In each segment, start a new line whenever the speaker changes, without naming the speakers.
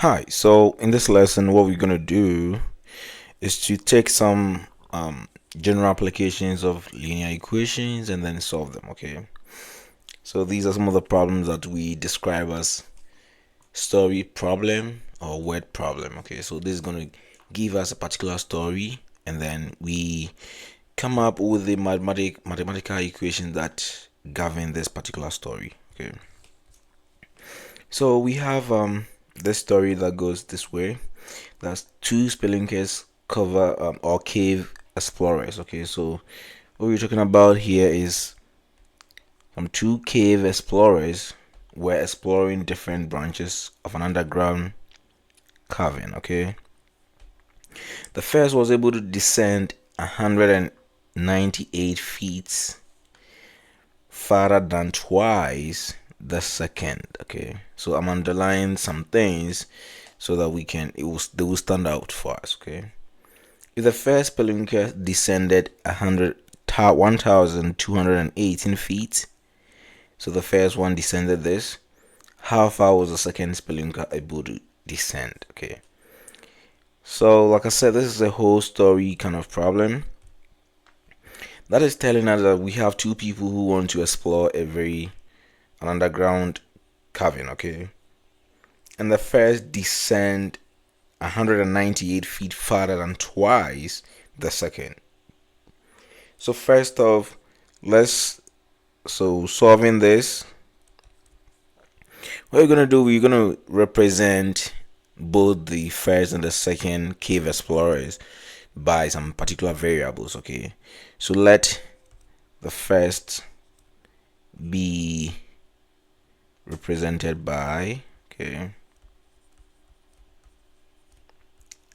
Hi, so in this lesson, what we're going to do is to take some general applications of linear equations and then solve them, okay? So these are some of the problems that we describe as story problem or word problem, okay? So this is going to give us a particular story and then we come up with the mathematical equation that govern this particular story, okay? So we have this story that goes this way. That's two spelunkers cover or cave explorers. Okay, so what we're talking about here is two cave explorers were exploring different branches of an underground cavern. Okay, the first was able to descend 198 feet farther than twice the second. Okay, so I'm underlining some things so that they will stand out for us. Okay, if the first spelunker descended 1,218 feet, so the first one descended this, how far was the second spelunker able to descend? Okay, so like I said, this is a whole story kind of problem that is telling us that we have two people who want to explore an underground cavern. Okay, and the first descend 198 feet farther than twice the second. So first off, solving this, what we're gonna do, we're gonna represent both the first and the second cave explorers by some particular variables. Okay, so let the first be represented by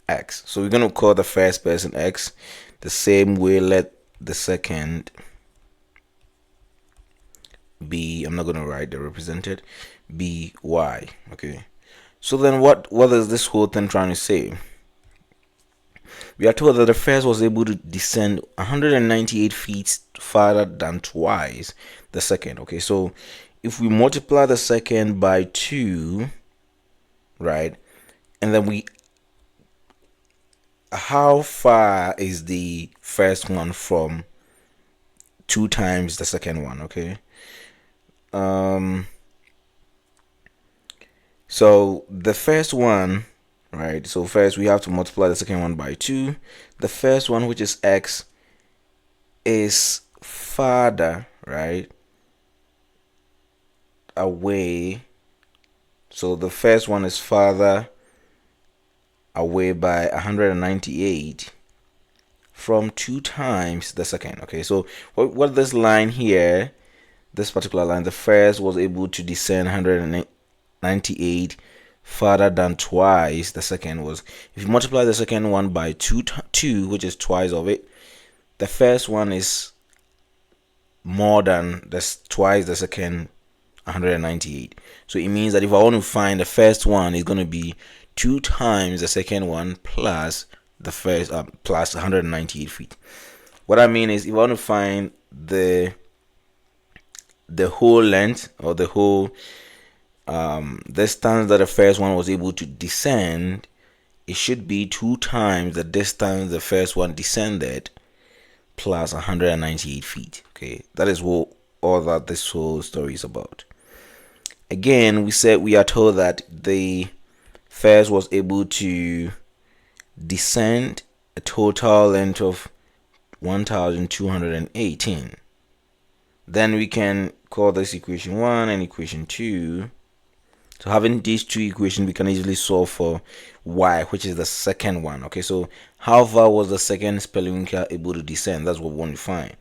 x. So we're gonna call the first person x. The same way, let the second be, I'm not gonna write the represented, be y. Okay, so then what is this whole thing trying to say? We are told that the first was able to descend 198 feet farther than twice the second. Okay, so if we multiply the second by 2, right, and then how far is the first one from 2 times the second one? Okay, so the first one, right, so first we have to multiply the second one by 2. The first one, which is x, is farther, right, away. So the first one is farther away by 198 from 2 times the second. Okay, so what this line here, this particular line, the first was able to descend 198 farther than twice the second was. If you multiply the second one by 2, which is twice of it, the first one is more than twice the second 198. So it means that if I want to find the first one, it's going to be 2 times the second one plus the first plus 198 feet. What I mean is, if I want to find the whole length or the whole distance that the first one was able to descend, it should be 2 times the distance the first one descended plus 198 feet. Okay, that is what all that this whole story is about. Again, we are told that the first was able to descend a total length of 1,218. Then we can call this equation 1 and equation 2. So having these two equations, we can easily solve for y, which is the second one. Okay, so how far was the second spelunker able to descend? That's what we want to find,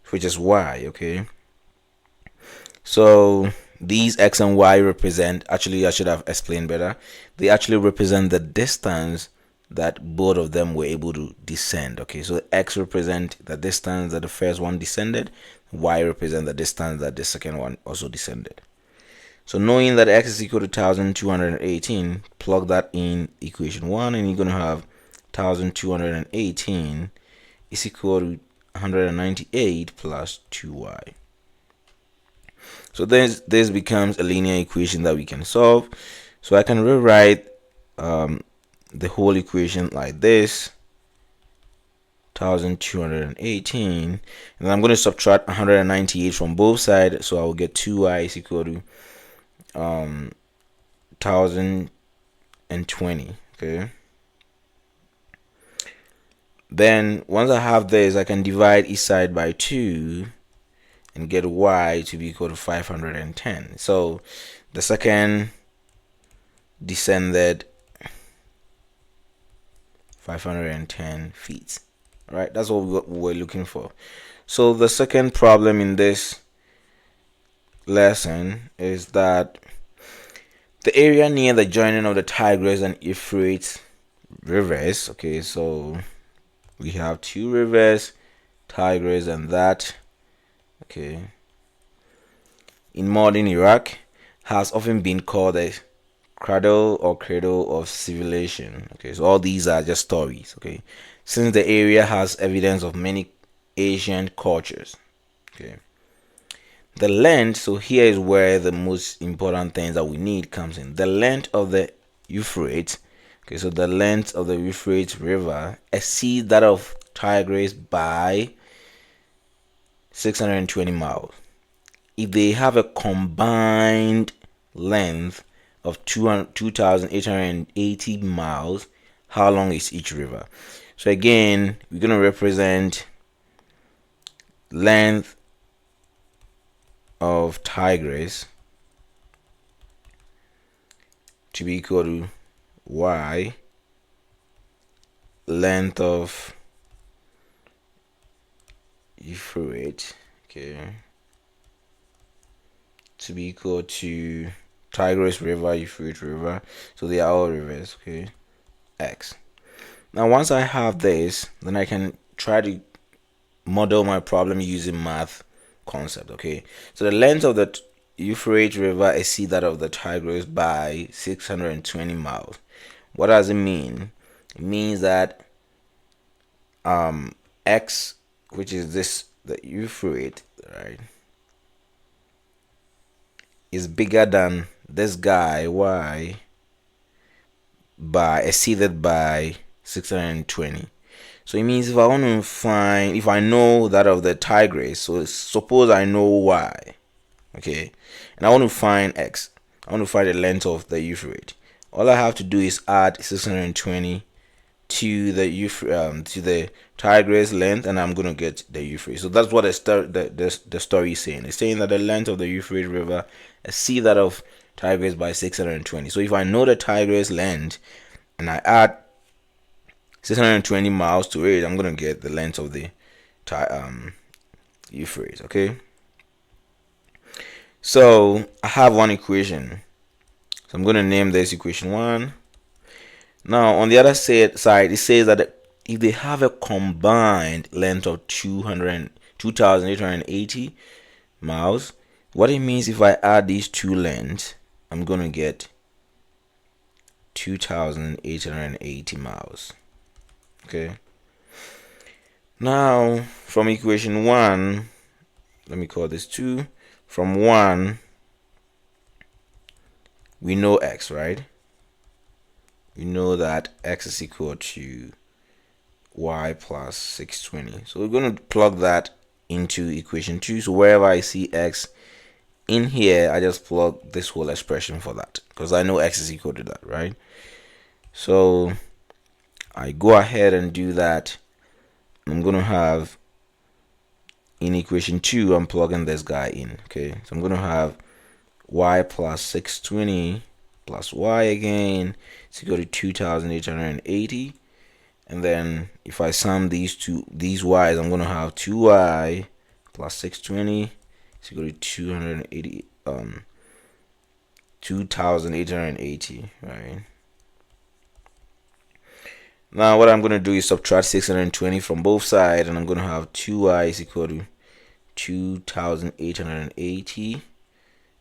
which is y. Okay, so these x and y represent, actually I should have explained better, they actually represent the distance that both of them were able to descend. Okay, so x represent the distance that the first one descended, y represent the distance that the second one also descended. So knowing that x is equal to 1,218, plug that in equation 1 and you're going to have 1,218 is equal to 198 plus 2y. So this becomes a linear equation that we can solve. So I can rewrite the whole equation like this, 1218, and I'm going to subtract 198 from both sides, so I will get 2y is equal to 1020. Okay, then once I have this, I can divide each side by 2 and get y to be equal to 510. So the second descended 510 feet. All right, that's what we're looking for. So the second problem in this lesson is that the area near the joining of the Tigris and Euphrates rivers. Okay, so we have two rivers, Tigris and that. Okay, in modern Iraq, has often been called a cradle of civilization. Okay, so all these are just stories. Okay, since the area has evidence of many ancient cultures. Okay, the length, so here is where the most important things that we need comes in. The length of the Euphrates. Okay, so the length of the Euphrates River exceeds that of Tigris by 620 miles. If they have a combined length of 2,880 miles, how long is each river? So again, we're going to represent length of Tigris to be equal to y, length of Euphrates, okay, to be equal to Tigris River, Euphrates River. So they are all rivers, okay, x. Now once I have this, then I can try to model my problem using math concept. Okay, so the length of the Euphrates River exceeds that of the Tigris by 620 miles. What does it mean? It means that x, which is the Euphrates, right, is bigger than this guy y by exceeded by 620. So it means if I want to find, if I know that of the Tigris, so suppose I know y, okay, and I want to find x, I want to find the length of the Euphrates. All I have to do is add 620 to the Tigris length, and I'm gonna get the Euphrates. So that's what the story is saying. It's saying that the length of the Euphrates River exceeds that of Tigris by 620. So if I know the Tigris length and I add 620 miles to it, I'm gonna get the length of the Euphrates. Okay, so I have one equation, so I'm gonna name this equation 1. Now on the other side it says that if they have a combined length of 2,880 miles, what it means, if I add these two lengths, I'm gonna get 2,880 miles. Okay, now from equation 1, let me call this 2. From 1, we know x, right? We know that x is equal to y plus 620. So we're going to plug that into equation 2. So wherever I see x in here, I just plug this whole expression for that, because I know x is equal to that, right? So I go ahead and do that. I'm going to have, in equation 2, I'm plugging this guy in. Okay, so I'm going to have y plus 620 plus y again is equal to 2,880. And then if I sum these y's, I'm going to have 2y plus 620 is equal to 2,880, right? Now what I'm going to do is subtract 620 from both sides, and I'm going to have 2y is equal to 2,880.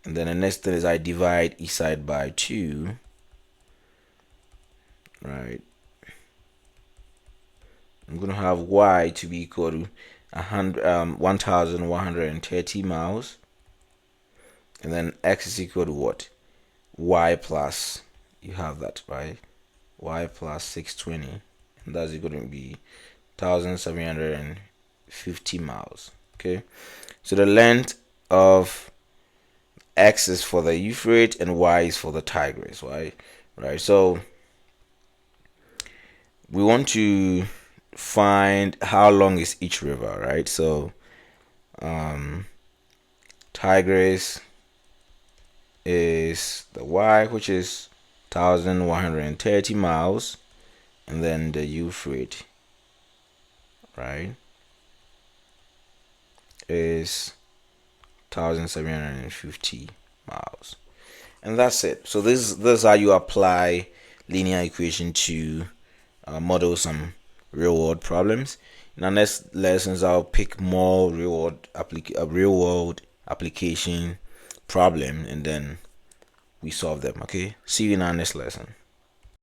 And then the next thing is I divide each side by 2, right? I'm going to have y to be equal to 1,130 miles, and then x is equal to what? Y plus, you have that, right? y plus 620, and that's going to be 1,750 miles. Okay, so the length of X is for the Euphrates and Y is for the Tigris, right? So we want to find how long is each river, right? So Tigris is the Y, which is 1,130 miles, and then the Euphrates, right, is 1,750 miles, and that's it. So this is how you apply linear equation to model some real world problems. In our next lessons, I'll pick more real world application problem, and then we solve them. Okay, see you in our next lesson.